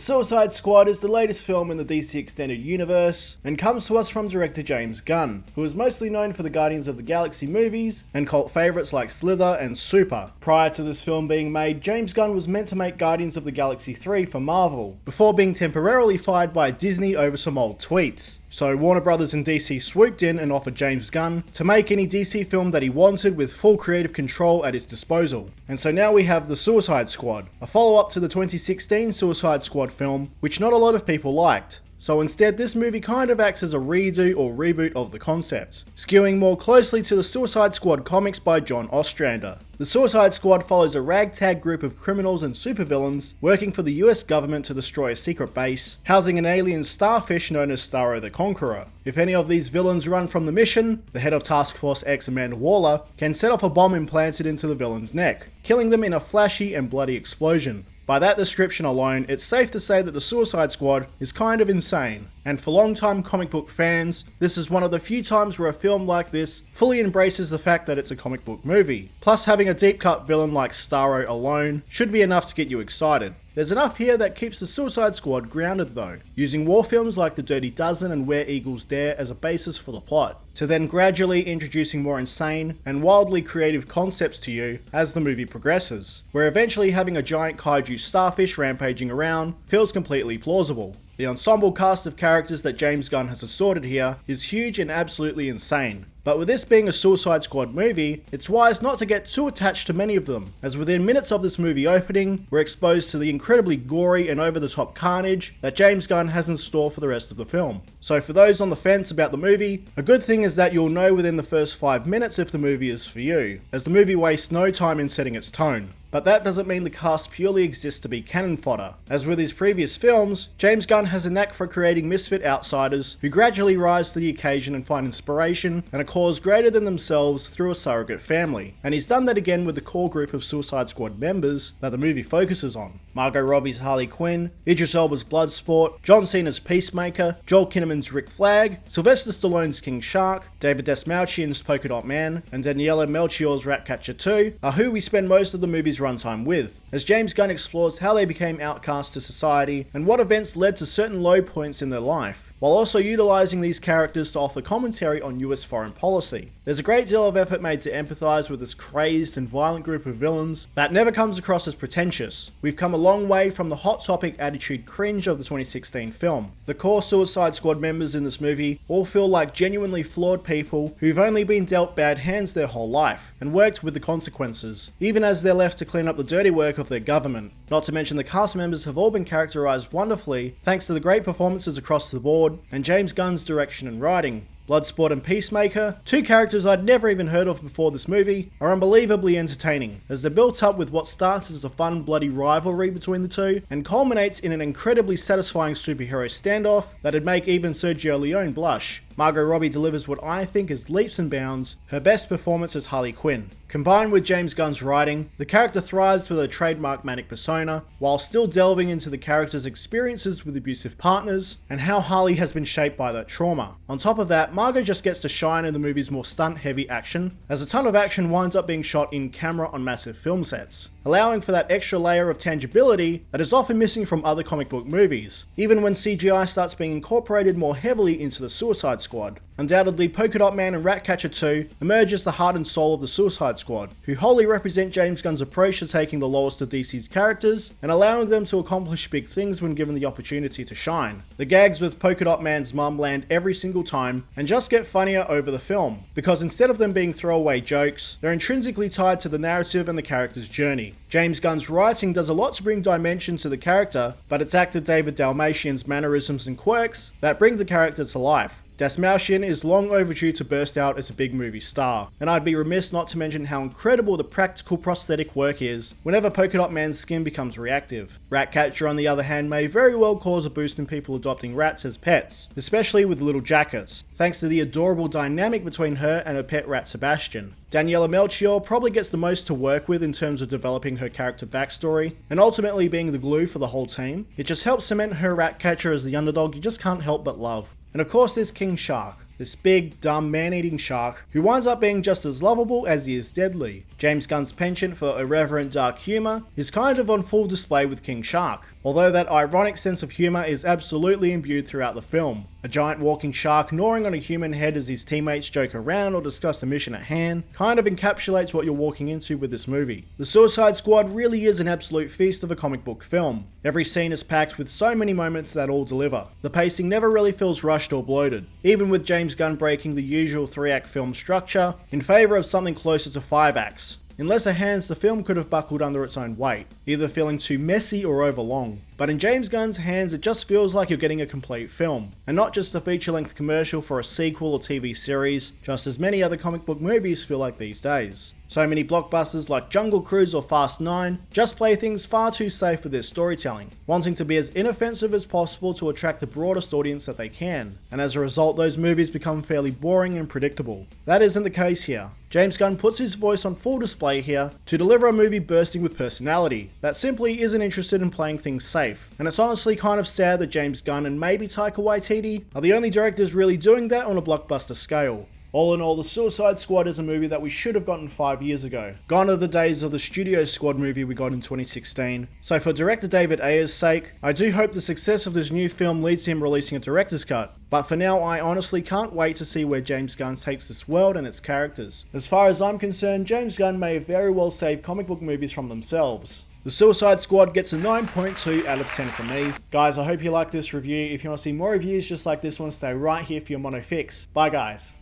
Suicide Squad is the latest film in the DC Extended Universe and comes to us from director James Gunn, who is mostly known for the Guardians of the Galaxy movies and cult favourites like Slither and Super. Prior to this film being made, James Gunn was meant to make Guardians of the Galaxy 3 for Marvel, before being temporarily fired by Disney over some old tweets. So Warner Brothers and DC swooped in and offered James Gunn to make any DC film that he wanted with full creative control at his disposal. And so now we have The Suicide Squad, a follow-up to the 2016 Suicide Squad film, which not a lot of people liked. So instead, this movie kind of acts as a redo or reboot of the concept, skewing more closely to the Suicide Squad comics by John Ostrander. The Suicide Squad follows a ragtag group of criminals and supervillains working for the US government to destroy a secret base, housing an alien starfish known as Starro the Conqueror. If any of these villains run from the mission, the head of Task Force X, Amanda Waller, can set off a bomb implanted into the villain's neck, killing them in a flashy and bloody explosion. By that description alone, it's safe to say that the Suicide Squad is kind of insane, and for long-time comic book fans, this is one of the few times where a film like this fully embraces the fact that it's a comic book movie. Plus, having a deep-cut villain like Starro alone should be enough to get you excited. There's enough here that keeps the Suicide Squad grounded though, using war films like The Dirty Dozen and Where Eagles Dare as a basis for the plot, to then gradually introducing more insane and wildly creative concepts to you as the movie progresses, where eventually having a giant kaiju starfish rampaging around feels completely plausible. The ensemble cast of characters that James Gunn has assorted here is huge and absolutely insane. But with this being a Suicide Squad movie, it's wise not to get too attached to many of them, as within minutes of this movie opening, we're exposed to the incredibly gory and over-the-top carnage that James Gunn has in store for the rest of the film. So for those on the fence about the movie, a good thing is that you'll know within the first 5 minutes if the movie is for you, as the movie wastes no time in setting its tone. But that doesn't mean the cast purely exists to be cannon fodder. As with his previous films, James Gunn has a knack for creating misfit outsiders who gradually rise to the occasion and find inspiration and a cause greater than themselves through a surrogate family. And he's done that again with the core group of Suicide Squad members that the movie focuses on. Margot Robbie's Harley Quinn, Idris Elba's Bloodsport, John Cena's Peacemaker, Joel Kinnaman's Rick Flag, Sylvester Stallone's King Shark, David Dastmalchian's Polka-dot Man, and Daniela Melchior's Ratcatcher 2 are who we spend most of the movie's runtime with, as James Gunn explores how they became outcast to society and what events led to certain low points in their life, while also utilising these characters to offer commentary on US foreign policy. There's a great deal of effort made to empathise with this crazed and violent group of villains that never comes across as pretentious. We've come a long way from the hot topic attitude cringe of the 2016 film. The core Suicide Squad members in this movie all feel like genuinely flawed people who've only been dealt bad hands their whole life and worked with the consequences, even as they're left to clean up the dirty work of their government. Not to mention the cast members have all been characterised wonderfully thanks to the great performances across the board and James Gunn's direction and writing. Bloodsport and Peacemaker, two characters I'd never even heard of before this movie, are unbelievably entertaining, as they're built up with what starts as a fun bloody rivalry between the two, and culminates in an incredibly satisfying superhero standoff that'd make even Sergio Leone blush. Margot Robbie delivers what I think is leaps and bounds her best performance as Harley Quinn. Combined with James Gunn's writing, the character thrives with her trademark manic persona, while still delving into the character's experiences with abusive partners, and how Harley has been shaped by that trauma. On top of that, Margot just gets to shine in the movie's more stunt-heavy action, as a ton of action winds up being shot in camera on massive film sets, allowing for that extra layer of tangibility that is often missing from other comic book movies, even when CGI starts being incorporated more heavily into the Suicide Squad. Undoubtedly, Polka-dot Man and Ratcatcher 2 emerge as the heart and soul of the Suicide Squad, who wholly represent James Gunn's approach to taking the lowest of DC's characters and allowing them to accomplish big things when given the opportunity to shine. The gags with Polka-dot Man's mum land every single time and just get funnier over the film, because instead of them being throwaway jokes, they're intrinsically tied to the narrative and the character's journey. James Gunn's writing does a lot to bring dimension to the character, but it's actor David Dalmatian's mannerisms and quirks that bring the character to life. Dastmalchian is long overdue to burst out as a big movie star, and I'd be remiss not to mention how incredible the practical prosthetic work is whenever Polka-dot Man's skin becomes reactive. Ratcatcher, on the other hand, may very well cause a boost in people adopting rats as pets, especially with little jackets, thanks to the adorable dynamic between her and her pet rat Sebastian. Daniela Melchior probably gets the most to work with in terms of developing her character backstory, and ultimately being the glue for the whole team. It just helps cement her Ratcatcher as the underdog you just can't help but love. And of course there's King Shark, this big, dumb, man-eating shark who winds up being just as lovable as he is deadly. James Gunn's penchant for irreverent dark humour is kind of on full display with King Shark, although that ironic sense of humour is absolutely imbued throughout the film. A giant walking shark gnawing on a human head as his teammates joke around or discuss the mission at hand kind of encapsulates what you're walking into with this movie. The Suicide Squad really is an absolute feast of a comic book film. Every scene is packed with so many moments that all deliver. The pacing never really feels rushed or bloated, even with James Gunn breaking the usual 3-act film structure in favour of something closer to 5 acts. In lesser hands, the film could have buckled under its own weight, either feeling too messy or overlong. But in James Gunn's hands, it just feels like you're getting a complete film, and not just a feature-length commercial for a sequel or TV series, just as many other comic book movies feel like these days. So many blockbusters like Jungle Cruise or Fast 9 just play things far too safe with their storytelling, wanting to be as inoffensive as possible to attract the broadest audience that they can, and as a result those movies become fairly boring and predictable. That isn't the case here. James Gunn puts his voice on full display here to deliver a movie bursting with personality that simply isn't interested in playing things safe, and it's honestly kind of sad that James Gunn and maybe Taika Waititi are the only directors really doing that on a blockbuster scale. All in all, The Suicide Squad is a movie that we should have gotten 5 years ago. Gone are the days of the Studio Squad movie we got in 2016. So for director David Ayer's sake, I do hope the success of this new film leads to him releasing a director's cut. But for now, I honestly can't wait to see where James Gunn takes this world and its characters. As far as I'm concerned, James Gunn may very well save comic book movies from themselves. The Suicide Squad gets a 9.2 out of 10 from me. Guys, I hope you like this review. If you want to see more reviews just like this one, stay right here for your mono fix. Bye guys.